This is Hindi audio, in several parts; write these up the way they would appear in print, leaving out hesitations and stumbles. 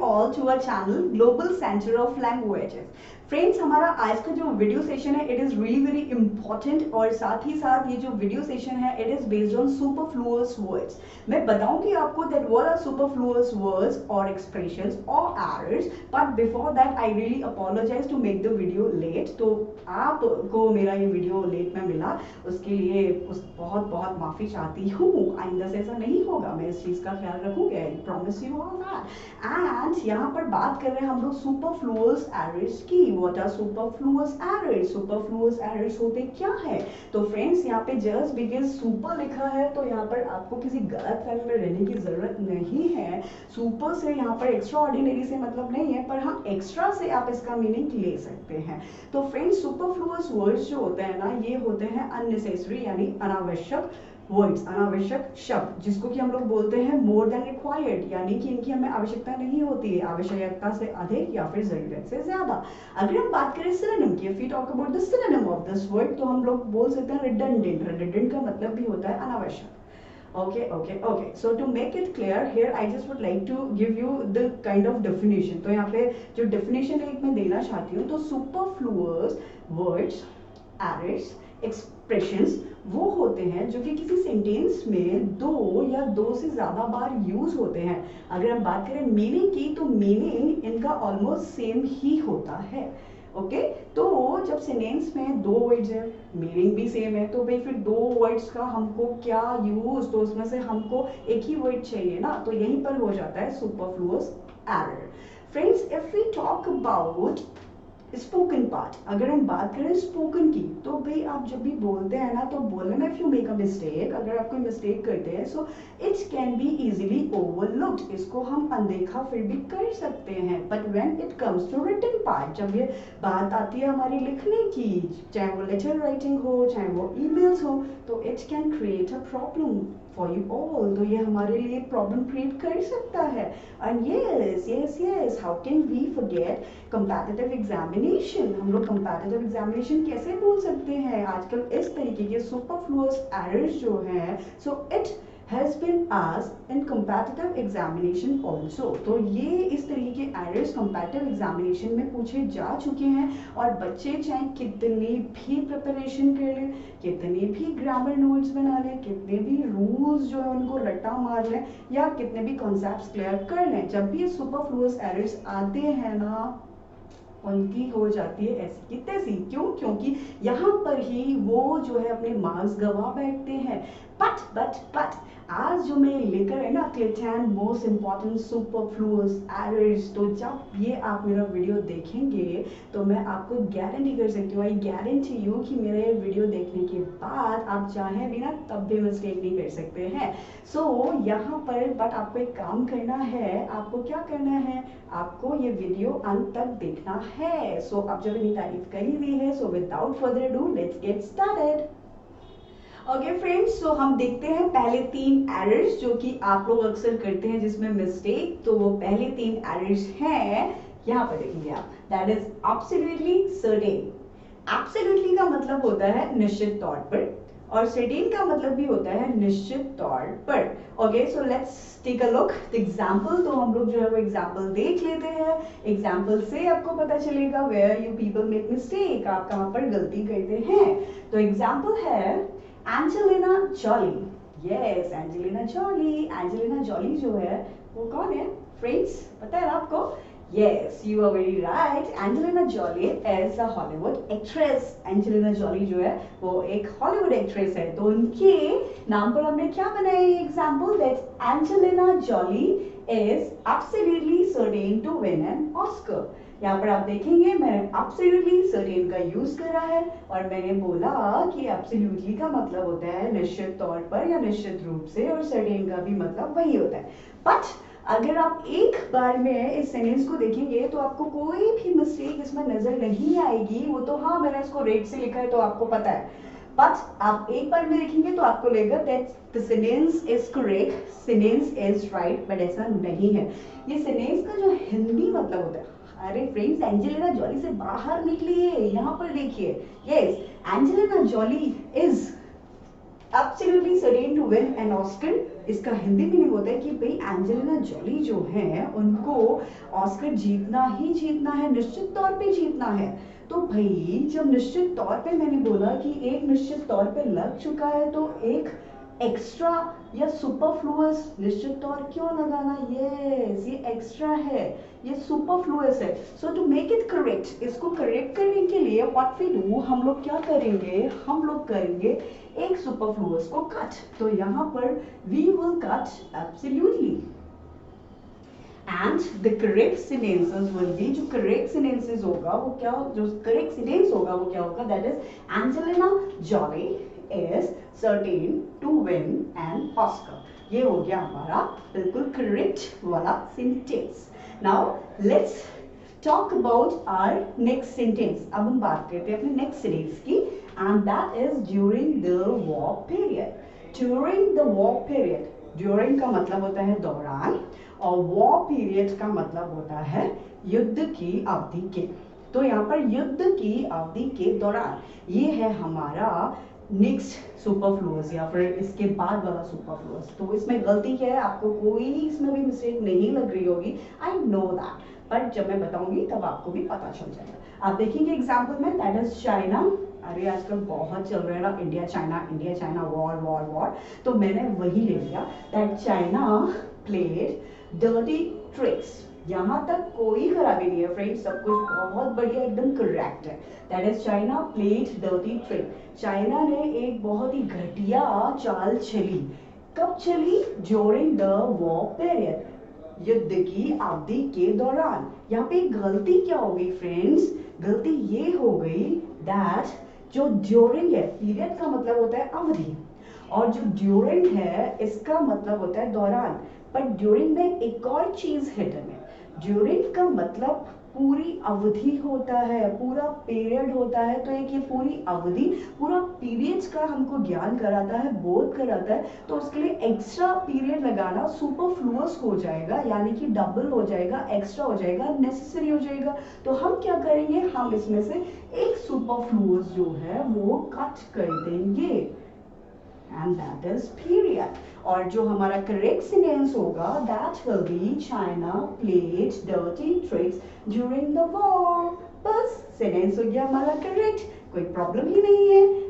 all to our channel Global Center of Languages. Friends, हमारा आज का जो वीडियो सेशन है it is really very important और साथ ही साथ ये जो वीडियो सेशन है it is based on superfluous words. मैं बताऊंगी आपको that what are superfluous words और एक्सप्रेशंस और errors, but before that I really apologise to make the video late. तो आपको मेरा ये वीडियो लेट में मिला उसके लिए बहुत बहुत माफी चाहती हूँ. आइंदा से ऐसा नहीं होगा, मैं इस चीज का ख्याल रखूंगी, I promise you all that. And यहाँ पर बात कर रहे हैं हम लोग सुपरफ्लुअस एरर्स की. What are superfluous errors? Superfluous errors होते क्या है? तो फ्रेंड्स, यहाँ पे जस्ट बिकॉज सुपर लिखा है तो यहाँ पर आपको किसी गलत फहमी में रहने की जरूरत नहीं है. सुपर से यहाँ पर एक्स्ट्रा ऑर्डिनरी से मतलब नहीं है, पर हाँ एक्स्ट्रा से आप इसका मीनिंग ले सकते हैं. तो फ्रेंड्स, सुपरफ्लुअस वर्ड्स जो होते हैं ना, ये होते हैं अननेसेसरी यानी अनावश्यक वर्ड्स, अनावश्यक शब्द, जिसको कि हम लोग बोलते हैं मोर देन रिक्वायर्ड, यानी कि इनकी हमें आवश्यकता नहीं होती है, आवश्यकता से अधिक या फिर जरूरत से ज्यादा. अगर हम बात करें सिनोनिम की, if we talk about the synonym of this word, तो हम लोग बोल सकते हैं रिडंडेंट. रिडंडेंट का मतलब भी होता है अनावश्यक. Okay. So to make it clear here, I just would like to give you the kind of definition. तो यहाँ पे जो definition एक मैं देना चाहती हूँ, तो superfluous words, errors, expressions वो होते हैं जो कि किसी सेंटेंस में दो या दो से ज्यादा बार यूज होते हैं. अगर हम बात करें मीनिंग की, तो मीनिंग इनका ऑलमोस्ट सेम ही होता है. ओके तो जब सेंटेंस में दो वर्ड्स है, मीनिंग भी सेम है, तो भाई फिर दो वर्ड्स का हमको क्या यूज, तो उसमें से हमको एक ही वर्ड चाहिए ना, तो यहीं पर हो जाता है superfluous error. Friends, if we talk about spoken part, अगर हम बात करें स्पोकन की, तो भाई आप जब भी बोलते हैं ना, तो बोलने में if you make a mistake, अगर आप कोई मिस्टेक करते हैं, so it can be easily overlooked, इसको हम अनदेखा फिर भी कर सकते हैं. But when it comes to written part, जब ये बात आती है हमारी लिखने की, चाहे वो लेटर राइटिंग हो, चाहे वो ईमेल्स हो, तो it can create a problem for you all. तो ये हमारे लिए प्रॉब्लम क्रिएट कर सकता है. And yes, how can we forget competitive examination. हम लोग कंपैटिटिव एग्जामिनेशन कैसे बोल सकते हैं आजकल इस तरीके के सुपरफ्लुअस एरर्स जो हैं, so it has been asked in competitive examination also. तो ये इस तरीके के एरर्स competitive examination में पूछे जा चुके हैं, और बच्चे चाहे कितनी भी प्रिपरेशन कर लें, कितने भी ग्रामर नोट्स बना लें, कितने भी रूल्स जो है उनको रट्टा मार लें, या कितने भी कॉन्सेप्ट्स क्लियर कर लें, जब भी ये सुपरफ्लुअस एरर्स आते हैं ना, उनकी हो जाती है ऐसी की तैसी. क्यों? क्योंकि यहाँ पर ही वो जो है अपने मार्क्स गवा बैठते हैं. बट आज जो मैं लेकर है ना, 10 मोस्ट इम्पॉर्टेंट सुपरफ्लुअस एरर्स, तो जब ये आप मेरा वीडियो देखेंगे तो मैं आपको गारंटी कर सकती हूँ, आई गारंटी यू कि मेरे वीडियो देखने के बाद आप चाहे भी ना तब भी मिस्टेक नहीं कर सकते हैं. सो यहाँ पर बट आपको एक काम करना है. आपको क्या करना है? आपको ये वीडियो अंत तक देखना है. सो अब जब इतनी तारीफ कर ही दी है, so without further ado let's get started. Okay friends, so हम देखते हैं पहले 3 एरर्स जो कि आप लोग अक्सर करते हैं जिसमें मिस्टेक. तो वो पहले 3 एरर्स हैं, यहाँ पर देखेंगे आप. That is absolutely certain. Absolutely का मतलब होता है निश्चित तौर पर, और सर्टेन का मतलब भी होता है निश्चित तौर पर. Okay so let's take a look example. तो हम लोग जो है वो एग्जांपल देख लेते हैं. एग्जांपल से आपको पता चलेगा where you people make mistake, आप कहाँ पर गलती करते हैं. तो एग्जांपल है एंजेलिना जॉली. यस, एंजेलिना जॉली. एंजेलिना जॉली जो है वो कौन है फ्रेंड्स, पता है ना आपको? Yes, you are very right. Angelina Jolie is a Hollywood actress. Angelina Jolie जो है वो एक हॉलीवुड एक्ट्रेस है. तो उनके नाम पर हमने क्या बनाया है example, that Angelina Jolie is absolutely certain to win an Oscar. यहाँ पर आप देखेंगे मैंने absolutely certain का यूज करा है, और मैंने बोला कि absolutely का मतलब होता है निश्चित तौर पर या निश्चित रूप से, और certain का भी मतलब वही होता है. बट अगर आप एक बार में इस सेंटेंस को देखेंगे तो आपको कोई भी मिस्टेक इसमें नजर नहीं आएगी. वो तो हाँ मैंने इसको रेड से लिखा है तो आपको पता है, बट आप एक बार में देखेंगे तो आपको लगेगा that the sentence is correct, sentence is right, but ऐसा नहीं है. ये सेंटेंस का जो हिंदी मतलब होता है, अरे फ्रेंड्स एंजेलिना जॉली से बाहर निकलिए, यहाँ पर देखिए. Yes, Angelina Jolie is absolutely certain to win an Oscar. इसका हिंदी मीनिंग होता है कि भाई एंजेलिना जॉली जो है उनको ऑस्कर जीतना ही जीतना है, निश्चित तौर पे जीतना है। तो भाई जब निश्चित तौर पे मैंने बोला कि एक निश्चित तौर पे लग चुका है तो एक एक्स्ट्रा या सुपरफ्लुअस निश्चित तौर क्यों लगाना? यस, ये एक्स्ट्रा है, ये सुपरफ्लुअस है। सो टू मेक इट करेक्ट, इसको करेक्ट करने के लिए व्हाट वी डू, हम लोग क्या करेंगे, हम लोग करेंगे एक सुपरफ्लुअस को कट। तो यहाँ पर we will cut absolutely and the correct sentences will be, जो करेक्ट सेंटेंसेस होगा वो क्या, जो करेक्ट सेंटेंस होगा वो क्या होगा, that is Angelina Jolie is certain to win an Oscar। ये हो गया हमारा बिल्कुल करेक्ट वाला sentence. Now let's talk about our next sentence. अब हम बात करते हैं अपने नेक्स्ट सेंटेंस की and that is during the war period. During the war period, during का मतलब होता है दौरान और वॉर पीरियड का मतलब होता है युद्ध की अवधि के। तो यहाँ पर युद्ध की अवधि के दौरान, ये है हमारा नेक्स्ट सुपरफ्लुअस या फिर इसके बाद वाला सुपरफ्लुअस। तो इसमें गलती क्या है, आपको कोई इसमें भी मिस्टेक नहीं लग रही होगी, आई नो दैट, पर जब मैं बताऊंगी तब आपको भी पता चल जाएगा। आप देखेंगे एग्जाम्पल में, दैट इज चाइना। अरे आजकल बहुत चल रहा है ना India China war war war, तो मैंने वही ले लिया that China played dirty tricks. यहाँ तक कोई खराबी नहीं है फ्रेंड्स, सब कुछ बहुत बढ़िया एकदम करेक्ट है। That is China played dirty trick. China ने एक बहुत ही घटिया चाल चली। कब चली? ड्यूरिंग द वॉर पीरियड, युद्ध की अवधि के दौरान। यहाँ पे गलती क्या हो गई फ्रेंड्स? गलती ये हो गई दैट जो ड्यूरिंग है, पीरियड का मतलब होता है अवधि, और जो ड्यूरिंग है इसका मतलब होता है दौरान। पर ड्यूरिंग में एक और चीज हिडन है। ड्यूरिंग का मतलब पूरी अवधि होता है, पूरा पीरियड होता है। तो एक ये पूरी अवधि, पूरा पीरियड्स का हमको ज्ञान कराता है, बोध कराता है। तो उसके लिए एक्स्ट्रा पीरियड लगाना सुपरफ्लुअस हो जाएगा, यानी कि डबल हो जाएगा, एक्स्ट्रा हो जाएगा, नेसेसरी हो जाएगा। तो हम क्या करेंगे, हम इसमें से एक सुपरफ्लुअस जो है वो कट कर देंगे and that is period। और जो हमारा correct sentence होगा that will be China played dirty tricks during the war। बस sentence हो गया हमारा correct, कोई problem ही नहीं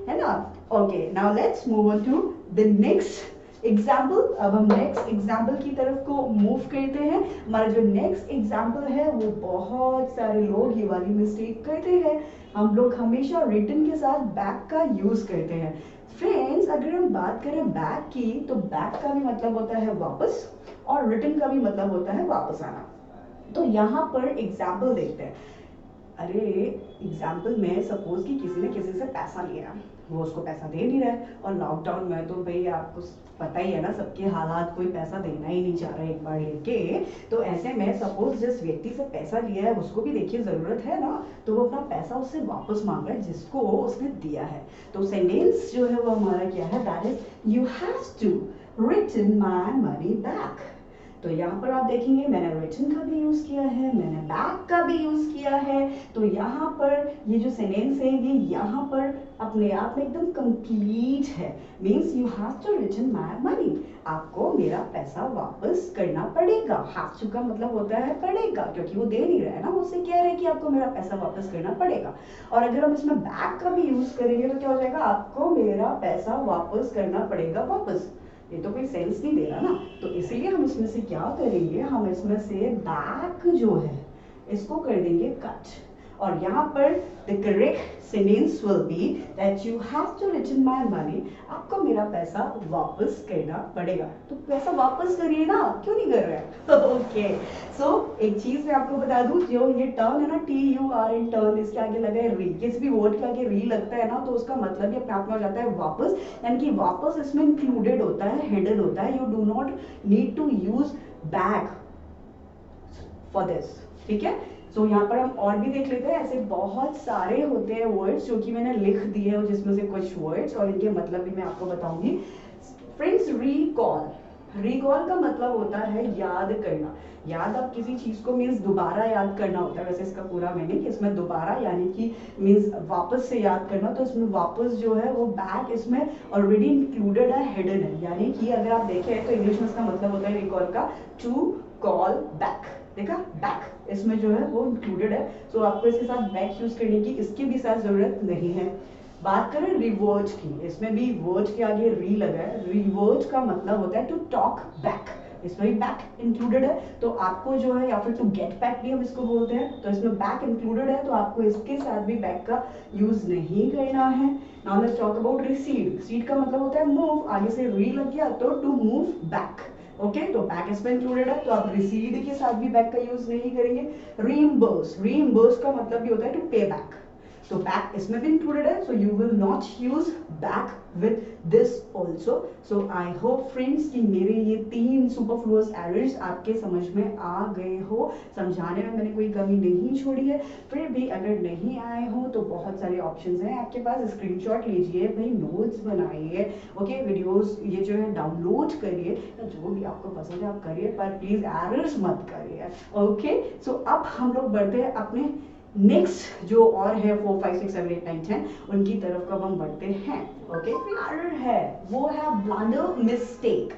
है ना? Okay, now let's move on to the next example। अब हम next example की तरफ को move करते हैं। हमारा जो next example है वो बहुत सारे लोग ये वाली mistake करते हैं। हम लोग हमेशा written के साथ back का use करते हैं। फ्रेंड्स अगर हम बात करें बैक की, तो बैक का भी मतलब होता है वापस और रिटर्न का भी मतलब होता है वापस आना। तो यहाँ पर एग्जाम्पल देखते हैं। अरे एग्जाम्पल में सपोज कि किसी ने किसी से पैसा लिया, वो उसको पैसा दे नहीं रहा है, और लॉकडाउन में तो भाई आपको पता ही है ना सबके हालात, कोई पैसा देना ही नहीं चाह रहा है एक बार लेके। तो ऐसे में सपोज जिस व्यक्ति से पैसा लिया है उसको भी देखिए जरूरत है ना, तो वो अपना पैसा उससे वापस मांग रहा है जिसको उसने दिया है। तो सेंटेंस जो है वो हमारा क्या है, that is you have to return my money back. तो यहाँ पर आप देखेंगे मैंने रिटर्न का भी यूज किया है, मैंने बैक का भी यूज किया है। तो यहाँ पर ये जो सेंटेंस है ये यहाँ पर अपने आप में एकदम कंप्लीट है। Means you have to return my money, आपको मेरा पैसा वापस करना पड़ेगा। हैव टू का मतलब होता है पड़ेगा, क्योंकि वो दे नहीं रहा है ना, वो उससे कह रहे हैं कि आपको मेरा पैसा वापस करना पड़ेगा। और अगर हम इसमें बैक का भी यूज करेंगे तो क्या हो जाएगा, आपको मेरा पैसा वापस करना पड़ेगा वापस। ये तो कोई सेंस नहीं दे रहा ना, तो इसीलिए हम इसमें से क्या करेंगे, हम इसमें से बैक जो है इसको कर देंगे कट। और यहाँ पर the correct sentence will be that you have to return my money, आपको मेरा पैसा वापस करना पड़ेगा। तो पैसा वापस करिए ना, क्यों नहीं कर रहे हैं? ओके, सो एक चीज मैं आपको बता दूं, जो ये टर्न है ना TURN टर्न, इसके आगे लगा है री, किसी भी वर्ड के आगे री लगता है ना तो उसका मतलब ये अपने आप में हो जाता है वापस, यानी कि वापस इसमें इंक्लूडेड होता है, हिडन होता है। You do not need to use back for this, ठीक है? तो यहाँ पर हम और भी देख लेते हैं, ऐसे बहुत सारे होते हैं वर्ड्स जो कि मैंने लिख दिए हैं, जिसमें से कुछ वर्ड्स और इनके मतलब भी मैं आपको बताऊंगी। फ्रेंड्स, रिकॉल, रिकॉल का मतलब होता है याद करना। याद आप किसी चीज को मीन्स दोबारा याद करना होता है। वैसे इसका पूरा मीनिंग इसमें दोबारा यानी कि मीन्स वापस से याद करना, तो इसमें वापस जो है वो बैक इसमें ऑलरेडी इंक्लूडेड है, हिडन है। यानी कि अगर आप देखें तो इंग्लिश में इसका मतलब होता है रिकॉल का टू कॉल बैक। देखा, बैक इसमें जो है वो इंक्लूडेड है, सो आपको इसके साथ बैक यूज करने की इसकी भी साथ जरूरत नहीं है। बात करें रिवर्ट की, इसमें भी वर्ड के आगे री लगा है। रिवर्ट का मतलब होता है टू टॉक बैक, इसमें भी बैक इंक्लूडेड है, तो आपको जो है या फिर टू गेट बैक भी हम इसको बोलते हैं, तो इसमें बैक इंक्लूडेड है, तो आपको इसके साथ भी बैक का यूज नहीं करना है। Now let's talk about recede. Recede का मतलब होता है मूव, आगे से री लग गया तो टू मूव बैक। ओके, तो बैक इसमें इंक्लूडेड है, तो आप रिसीड के साथ भी बैक का यूज नहीं करेंगे। रीइंबर्स, रीइंबर्स का मतलब भी होता है टू पे बैक, तो बैक इसमें भी इंक्लूडेड है, so you will not use back with this also. So I hope friends कि मेरे ये 3 सुपरफ्लुअस एरर्स आपके समझ में आ गए हो। समझाने में मैंने कोई कमी नहीं छोड़ी है। फिर भी अगर नहीं आए हो तो बहुत सारे ऑप्शंस हैं आपके पास, स्क्रीनशॉट लीजिए भाई, नोट्स बनाइए, ओके, वीडियोस ये जो है डाउनलोड करिए, जो भी आपको पसंद है आप करिए, पर प्लीज एरर्स मत करिए। ओके, सो अब हम लोग बढ़ते हैं अपने नेक्स्ट जो और है 4 5 6 7 8 9 10 उनकी तरफ कब हम बढ़ते हैं। ओके, एरर है वो है ब्लंडर, मिस्टेक।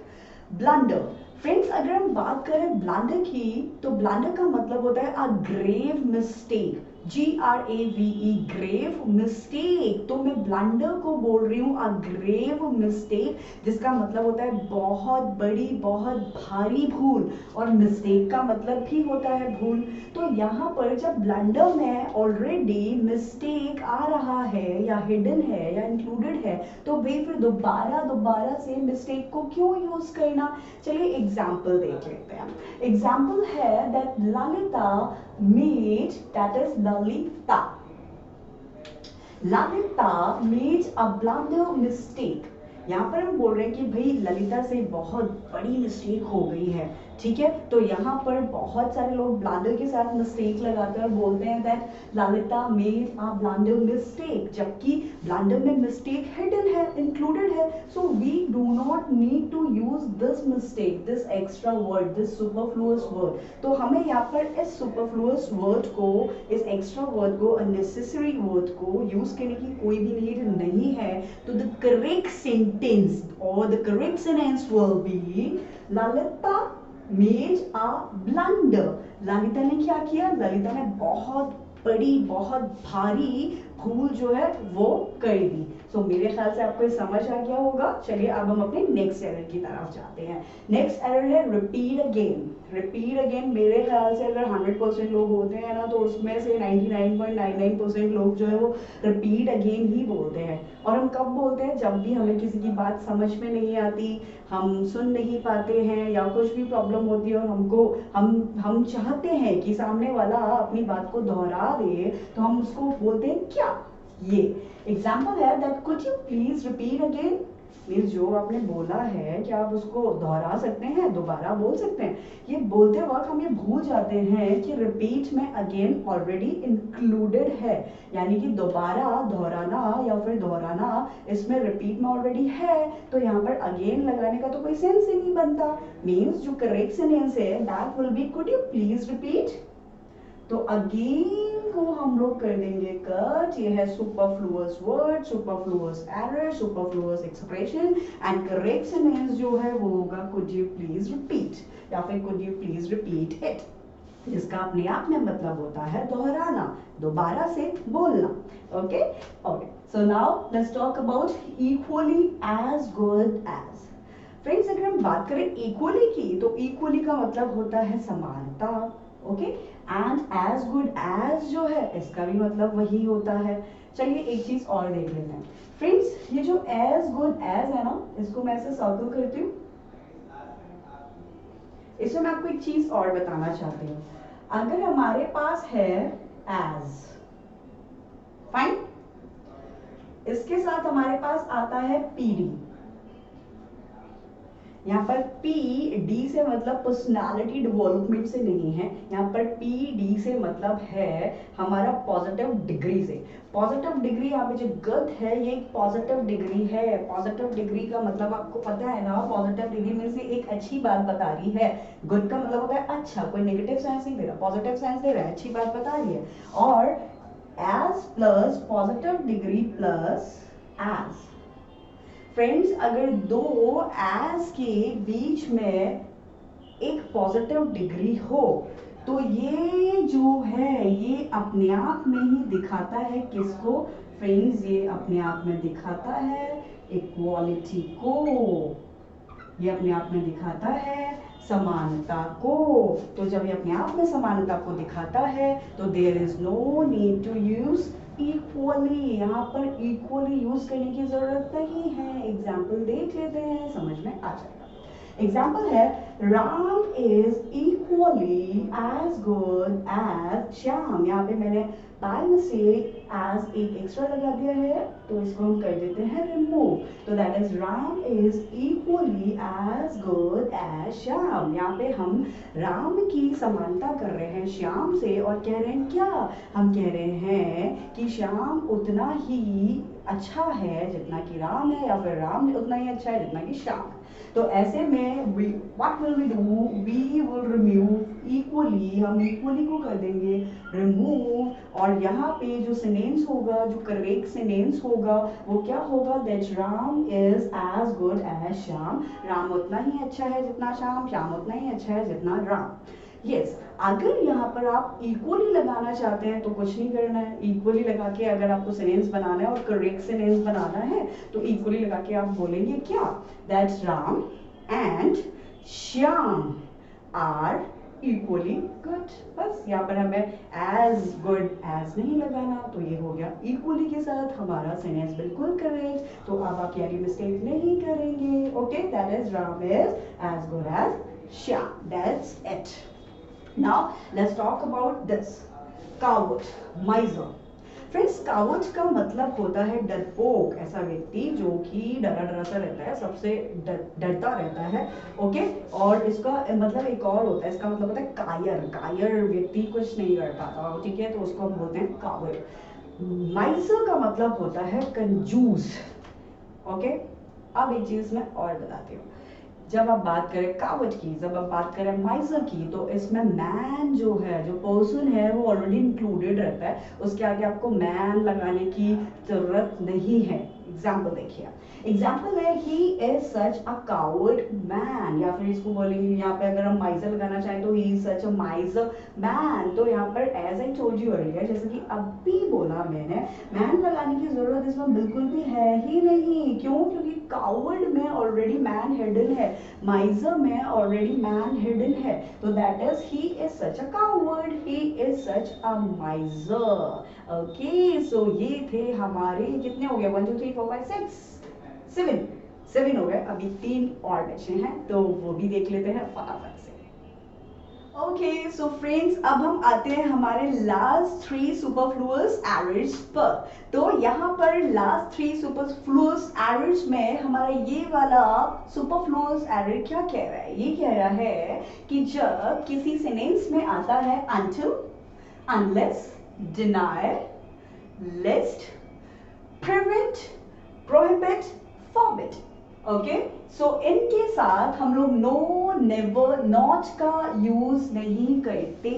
ब्लंडर फ्रेंड्स, अगर हम बात करें ब्लंडर की, तो ब्लंडर का मतलब होता है a grave mistake, GRAVE, grave mistake. तो मैं ब्लंडर को बोल रही हूँ अ ग्रेव मिस्टेक, जिसका मतलब होता है बहुत बड़ी, बहुत भारी भूल, और मिस्टेक का मतलब भी होता है भूल। तो यहाँ पर जब ब्लंडर में ऑलरेडी मिस्टेक आ रहा है या हिडन है या इंक्लूडेड है, तो भाई फिर दोबारा से मिस्टेक को क्यों यूज करना। चलिए एग्जाम्पल देख लेते हैं। एग्जाम्पल है that Lalita made, that is Lalita made a blunder mistake. यहाँ पर हम बोल रहे हैं कि भाई ललिता से बहुत बड़ी मिस्टेक हो गई है, ठीक है। तो यहाँ पर बहुत सारे लोग ब्लंडर के साथ मिस्टेक लगाकर बोलते हैं that Lalita made a blunder mistake, जबकि ब्लंडर में मिस्टेक हिडन है, इंक्लूडेड है। So we do not need to use this mistake, this extra word, this superfluous word. तो हमें यहाँ पर इस सुपरफ्लुअस वर्ड को, इस एक्स्ट्रा वर्ड को, अननेसेसरी वर्ड को यूज करने की कोई भी नीड नहीं है। तो द करेक्ट सेंटेंस और the correct sentence will be Lalita made a blunder. Lalita ने क्या किया, ललिता ने बहुत बड़ी, बहुत भारी भूल जो है वो कर दी। सो मेरे ख्याल से आपको समझ आ गया होगा। चलिए अब हम अपने नेक्स्ट एरर की तरफ जाते हैं। नेक्स्ट एरर है रिपीट अगेन। रिपीट अगेन मेरे ख्याल से अगर 100% लोग होते हैं ना, तो उसमें से 99.99% लोग जो है वो रिपीट अगेन ही बोलते हैं। और हम कब बोलते हैं, जब भी हमें किसी की बात समझ में नहीं आती, हम सुन नहीं पाते हैं, या कुछ भी प्रॉब्लम होती है और हमको हम चाहते हैं कि सामने वाला अपनी बात को दोहरा दे, तो हम उसको बोलते हैं क्या। ये एग्जाम्पल है that could you please repeat again, means जो आपने बोला है क्या आप उसको दोहरा सकते हैं, दोबारा बोल सकते हैं। ये बोलते वक्त हम ये भूल जाते हैं कि रिपीट में अगेन ऑलरेडी इंक्लूडेड है, यानी कि दोबारा, दोहराना या फिर दोहराना इसमें रिपीट में ऑलरेडी है, तो यहाँ पर अगेन लगाने का तो कोई सेंस ही नहीं बनता। मीन्स जो करेक्ट सेंटेंस है that will be could you please repeat. तो अगेन को हम लोग कर देंगे कट। ये है superfluous word, superfluous error, superfluous expression, and correct sentence जो है वो होगा कुड यू प्लीज रिपीट या फिर could you please repeat it, जिसका अपने आप में मतलब होता है दोहराना, दोबारा से बोलना। Okay okay, so now let's talk about equally as good as. Friends, अगर हम बात करें इक्वली की, तो इक्वली का मतलब होता है समानता, okay, and as good as जो है इसका भी मतलब वही होता है। चलिए एक चीज और देख लेते हैं। फ्रेंड्स, ये जो एज गुड एज है ना, इसको मैं ऐसे सर्कल करती हूँ। इसमें मैं आपको एक चीज और बताना चाहती हूँ। अगर हमारे पास है एज, फाइन, इसके साथ हमारे पास आता है पीडी, यहाँ पर पी डी से मतलब पर्सनालिटी डेवलपमेंट से नहीं है, यहाँ पर पी डी से मतलब है हमारा पॉजिटिव डिग्री से। पॉजिटिव डिग्री यहाँ पे जो गत है ये एक पॉजिटिव डिग्री है। पॉजिटिव डिग्री का मतलब आपको पता है ना, पॉजिटिव डिग्री में से एक अच्छी बात बता रही है। गुड का मतलब होता है अच्छा, कोई नेगेटिव सेंस नहीं दे रहा, पॉजिटिव सेंस दे रहा है, अच्छी बात बता रही है। और as plus positive degree plus as. Friends अगर दो एज के बीच में एक पॉजिटिव डिग्री हो तो ये जो है ये अपने आप में ही दिखाता है किसको फ्रेंड्स, ये अपने आप में दिखाता है इक्वालिटी को, ये अपने आप में दिखाता है समानता को। तो जब ये अपने आप में समानता को दिखाता है तो there is no need to use equally, यहाँ पर इक्वली यूज करने की जरूरत नहीं है। एग्जाम्पल देख लेते हैं, समझ में आ जाएगा। एग्जाम्पल है Ram is equally as good as Shyam. यहाँ पे मैंने बाय मिस्टेक एज एक एक्स्ट्रा लगा दिया है तो इसको हम कर देते हैं रिमूव। तो that is Ram is equally as good as Shyam. यहाँ पे हम राम की समानता कर रहे हैं श्याम से और कह रहे हैं क्या, हम कह रहे हैं कि श्याम उतना ही अच्छा है जितना कि राम है, या फिर राम उतना ही अच्छा है जितना कि श्याम है। तो ऐसे में what will we do, we will remove equally, हम equally को कर देंगे remove। और यहाँ पे जो सिनेंस होगा, जो करेक्ट सिनेंस होगा वो क्या होगा, that Ram is as good as Shyam. Ram उतना ही अच्छा है जितना श्याम, श्याम उतना ही अच्छा है जितना राम। यस अगर यहाँ पर आप इक्वली लगाना चाहते हैं तो कुछ नहीं करना है, इक्वली लगा के अगर आपको सेंटेंस बनाना है और करेक्ट सेंटेंस बनाना है तो इक्वली लगा के आप बोलेंगे क्या, that's Ram and Shyam are equally good. बस यहाँ पर हमें एज गुड एज नहीं लगाना, तो ये हो गया इक्वली के साथ हमारा सेंटेंस बिल्कुल करेक्ट। तो अब आप यानी मिस्टेक नहीं करेंगे। Okay, that is Ram is as good as Shyam, that's it. Now let's talk about this coward, miser. Friends coward का मतलब होता है डरपोक, ऐसा व्यक्ति जो कि डरा डरा सा रहता है, सबसे डरता रहता है। ओके, और इसका मतलब एक और होता है, इसका मतलब होता है कायर। कायर व्यक्ति कुछ नहीं कर पाता, ठीक है, तो उसको हम बोलते हैं कावर्ड। माइजर का मतलब होता है कंजूस। ओके, अब एक चीज मैं और बताती हूँ, जब आप बात करें कावर्ड की, जब आप बात करें माइजर की, तो इसमें मैन जो है, जो पर्सन है वो ऑलरेडी इंक्लूडेड रहता है, उसके आगे आपको मैन लगाने की जरूरत नहीं है। एग्जाम्पल देखिए, एग्जाम्पल है ही is such a coward man, या फिर इसको बोलेंगे यहाँ पे अगर हम माइजर लगाना चाहें तो ही इज सच अ माइजर मैन। तो यहाँ पर as I told you earlier, जैसे कि अभी बोला मैंने, मैन लगाने की जरूरत इसमें बिल्कुल भी है ही नहीं। क्यों? क्योंकि कावर्ड में ऑलरेडी मैन हिडन है, माइजर में ऑलरेडी मैन हिडन है, तो that is he is such a coward, he is such a miser. Okay, so ये थे हमारे कितने हो गए, 1 2 3 4 5 6 7 हो गए। अभी 3 और बचे हैं तो वो भी देख लेते हैं फटाफट से। ओके, सो फ्रेंड्स अब हम आते हैं हमारे लास्ट 3 सुपरफ्लुअस एरर्स पर। तो यहाँ पर लास्ट 3 सुपरफ्लुअस एरर्स में हमारा ये वाला सुपरफ्लुअस एरर क्या कह रहा है, ये कह रहा है कि जब किसी सेंटेंस में आता है until, unless, deny, lest, prevent, prohibit, forbid। Okay, so इनके साथ हम लोग नो, नेवर, नॉट का यूज नहीं करते।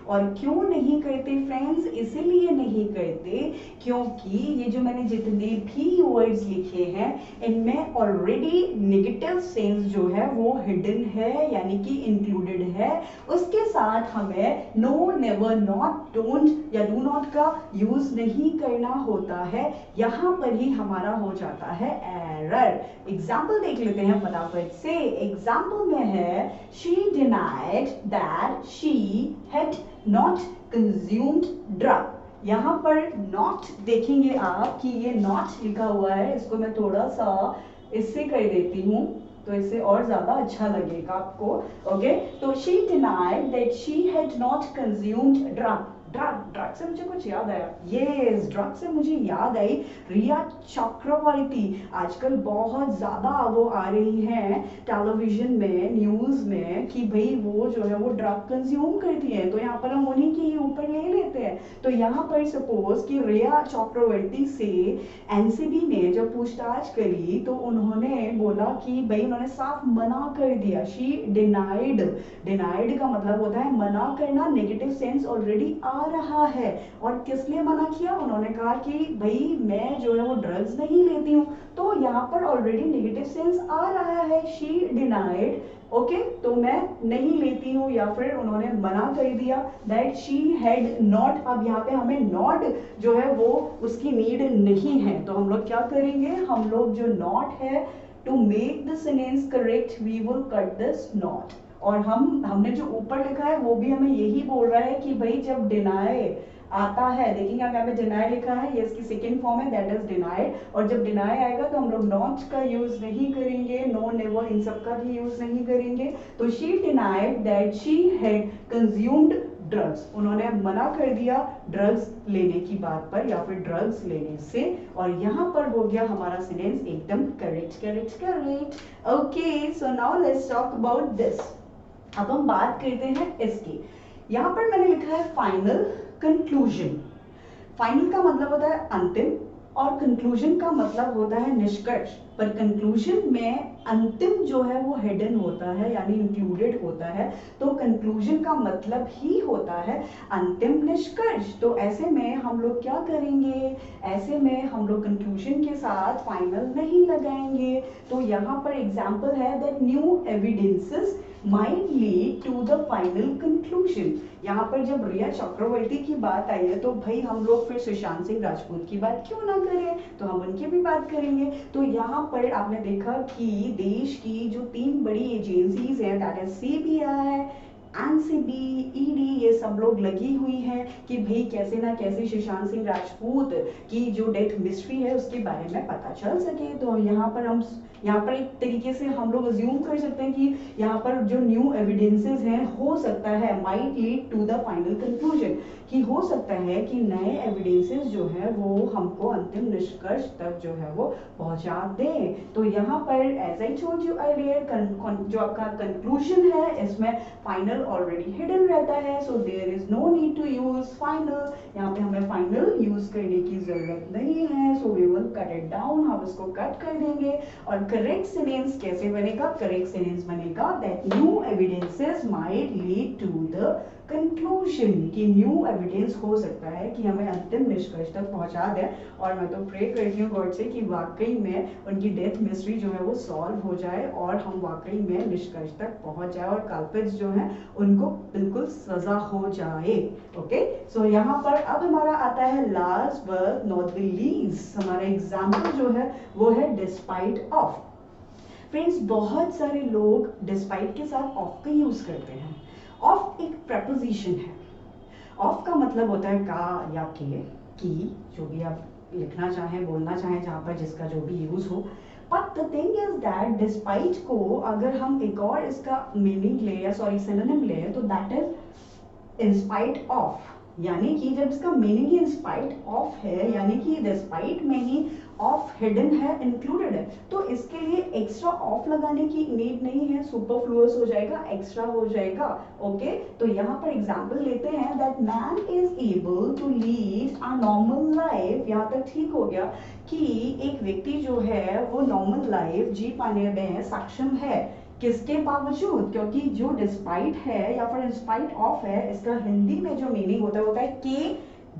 और क्यों नहीं करते फ्रेंड्स? इसीलिए नहीं करते क्योंकि ये जो मैंने जितने भी वर्ड्स लिखे हैं इनमें ऑलरेडी नेगेटिव सेंस जो है वो हिडन है, यानी कि इंक्लूडेड है। उसके साथ हमें नो, नेवर, नॉट, डोंट या डू नॉट का यूज नहीं करना होता है। यहाँ पर ही हमारा हो जाता है एरर। एग्जाम्पल देख लेते हैं फटाफट से। एग्जाम्पल में है she denied that she had not consumed drug। यहाँ पर not देखेंगे आप कि ये not लिखा हुआ है, इसको मैं थोड़ा सा इससे कर देती हूँ तो इससे और ज्यादा अच्छा लगेगा आपको। ओके, तो she denied that she had not consumed drug। Drug से मुझे कुछ याद आया, यस, ड्रग से मुझे याद आई रिया चक्रवर्ती। आजकल बहुत ज्यादा वो आ रही हैं टेलीविजन में, न्यूज में, कि भाई वो जो है वो ड्रग कंज्यूम करती है, तो यहाँ पर हम उन्हीं के ही ऊपर ले लेते हैं। तो यहाँ पर सपोज कि रिया चक्रवर्ती से एनसीबी ने जब पूछताछ करी तो उन्होंने बोला कि भाई उन्होंने साफ मना कर दिया, शी डिनाइड। डिनाइड का मतलब होता है मना करना, नेगेटिव सेंस ऑलरेडी आ रहा है। और किस लिए मना किया? उन्होंने कहा कि भाई मैं जो है वो ड्रग्स नहीं लेती हूँ, तो यहाँ पर ऑलरेडी नेगेटिव सेंस आ रहा है, शी डिनाइड, ओके, तो मैं नहीं लेती हूँ, या फिर उन्होंने मना कर दिया दैट शी हैड नॉट। अब यहाँ पे हमें नॉट जो है वो उसकी नीड नहीं है, तो हम लोग क्या करेंगे, हम लोग जो नॉट है, to make the sentence correct we will cut this not. और हमने जो ऊपर लिखा है वो भी हमें यही बोल रहा है कि भाई जब डिनाई आता है, देखिए यहाँ पे डिनाई लिखा है, ये इसकी सेकेंड फॉर्म है, दैट इज डिनाइड। और जब डिनाई आएगा तो हम लोग नॉट का यूज नहीं करेंगे, नो, नेवर, इन सब का भी यूज नहीं करेंगे। तो she denied that she had consumed drugs, उन्होंने मना कर दिया ड्रग्स लेने की बात पर या फिर ड्रग्स लेने से। और यहाँ पर हो गया हमारा सेंटेंस एकदम correct correct correct. Okay, so now let's talk about this. अब हम बात करते हैं इसकी। यहाँ पर मैंने लिखा है फाइनल कंक्लूजन। फाइनल का मतलब होता है अंतिम और कंक्लूजन का मतलब होता है निष्कर्ष, पर कंक्लूजन में अंतिम जो है वो हिडन होता है यानी इंक्लूडेड होता है, तो कंक्लूजन का मतलब ही होता है अंतिम निष्कर्ष। तो ऐसे में हम लोग क्या करेंगे, ऐसे में हम लोग कंक्लूजन के साथ फाइनल नहीं लगाएंगे। तो यहाँ पर एग्जाम्पल है that new evidences might lead to the final conclusion। यहाँ पर जब रिया चक्रवर्ती की बात आई है तो भाई हम लोग फिर सुशांत सिंह राजपूत की बात क्यों ना करें, तो हम उनकी भी बात करेंगे। तो यहाँ पर आपने देखा कि देश की जो 3 बड़ी एजेंसीज हैं, that is CBI, NCB, ED, ये सब लोग लगी हुई हैं कि भाई कैसे ना कैसे सुशांत सिंह राजपूत की जो डेथ मिस्ट्री है उसके बारे में पता चल सके। तो यहाँ पर एक तरीके से हम लोग अज्यूम कर सकते हैं कि यहाँ पर जो न्यू एविडेंसेस हैं, हो सकता है might lead to the final conclusion, कि हो सकता है कि नए एविडेंसेस जो है वो हमको अंतिम निष्कर्ष तक जो है वो पहुंचा दें। तो यहाँ पर as I told you earlier, जो आपका कंक्लूजन है इसमें फाइनल ऑलरेडी हिडन रहता है, so there is no need to use final. यहाँ पे हमें फाइनल यूज करने की जरूरत नहीं है, so we will cut it down, हम इसको कट कर देंगे। और करेक्ट सेंटेंस कैसे बनेगा, करेक्ट सेंटेंस बनेगा that new evidences might lead to the conclusion, कि न्यू एविडेंस हो सकता है कि हमें अंतिम निष्कर्ष तक पहुंचा दे। और मैं तो प्रे करती हूँ गॉड से कि वाकई में उनकी डेथ मिस्ट्री जो है वो सॉल्व हो जाए और हम वाकई में निष्कर्ष तक पहुंच जाए और कल्प्रिट्स जो है उनको बिल्कुल सजा हो जाए। ओके, सो यहाँ पर अब हमारा आता है last but not the least, हमारा एग्जाम्पल जो है वो है डिस्पाइट ऑफ। फ्रेंड्स, बहुत सारे लोग डिस्पाइट के साथ ऑफ का यूज करते हैं। ऑफ एक प्रपोजिशन है, ऑफ का मतलब होता है का या के, की, जो भी आप लिखना चाहें, बोलना चाहें, जहां पर जिसका जो भी यूज हो। But the thing is that despite को अगर हम एक और इसका मीनिंग ले या सिनोनिम ले तो that is in spite of, यानी कि जब इसका meaning he in spite of है, यानी कि डिस्पाइट में ही ऑफ हिडन है, इंक्लूडेड है, तो इसके लिए एक्स्ट्रा ऑफ लगाने की नीड नहीं है, सुपरफ्लुअस हो जाएगा, एक्स्ट्रा हो जाएगा। ओके, तो यहाँ पर एग्जांपल लेते हैं that man is able to lead a normal life. यहाँ तक ठीक हो गया कि एक व्यक्ति जो है वो नॉर्मल लाइफ जी पाने में सक्षम है, किसके बावजूद, क्योंकि जो डिस्पाइट है या फिर इंस्पाइट ऑफ है, इसका हिंदी में जो मीनिंग होता है के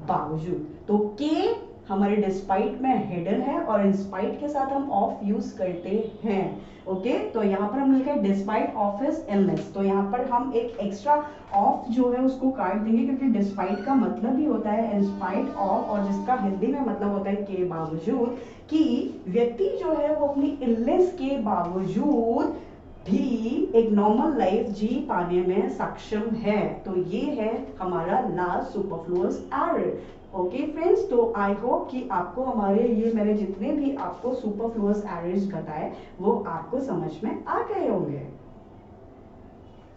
बावजूद। तो के हमारे डिस्पाइट में हिडन है और इंस्पाइट के साथ हम ऑफ यूज करते हैं। ओके, तो यहाँ पर हम लिखा है डिस्पाइट ऑफ हिज इलनेस, तो यहाँ पर हम एक एक्स्ट्रा ऑफ जो है उसको काट देंगे, क्योंकि डिस्पाइट का मतलब ही होता है इंस्पाइट ऑफ, और जिसका हिंदी में मतलब होता है के बावजूद, कि व्यक्ति जो है वो अपनी इलनेस के बावजूद भी एक नॉर्मल लाइफ जी पाने में सक्षम है। तो ये है हमारा last superfluous error. Okay friends, तो आई होप कि आपको हमारे ये मैंने जितने भी आपको सुपरफ्लुअस एरर्स बताए वो आपको समझ में आ गए होंगे।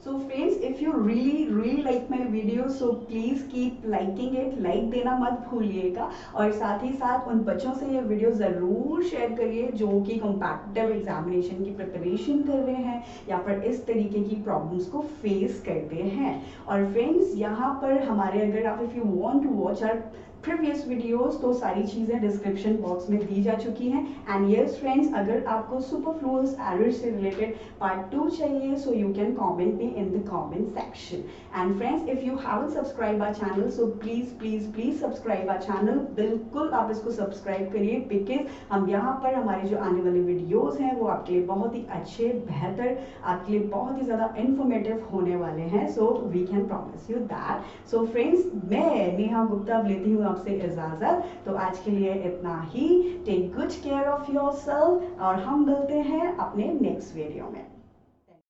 So friends, if you really like my video, so please keep liking it, like देना मत भूलिएगा। और साथ ही साथ उन बच्चों से ये वीडियो जरूर शेयर करिए जो कि कॉम्पिटिटिव एग्जामिनेशन की प्रिपरेशन कर रहे हैं या फिर इस तरीके की प्रॉब्लम्स को फेस करते हैं। और फ्रेंड्स, यहाँ पर हमारे, अगर आप if you want to watch our previous videos, तो सारी चीज़ें डिस्क्रिप्शन बॉक्स में दी जा चुकी हैं। एंड यस फ्रेंड्स, अगर आपको सुपरफ्लुअस एरर से रिलेटेड पार्ट 2 चाहिए, so you can comment me in the comment section. And friends, if you haven't subscribe our channel, so please subscribe our channel. बिल्कुल आप इसको सब्सक्राइब करिए, बिकॉज हम यहाँ पर हमारे जो आने वाले वीडियोस हैं वो आपके लिए बहुत ही अच्छे, बेहतर, आपके लिए बहुत ही ज़्यादा इन्फॉर्मेटिव होने वाले हैं। So we can promise you that. So friends, मैं नेहा गुप्ता लेती हूँ आपसे इजाजत। तो आज के लिए इतना ही। Take good care of yourself और हम मिलते हैं अपने नेक्स्ट वीडियो में।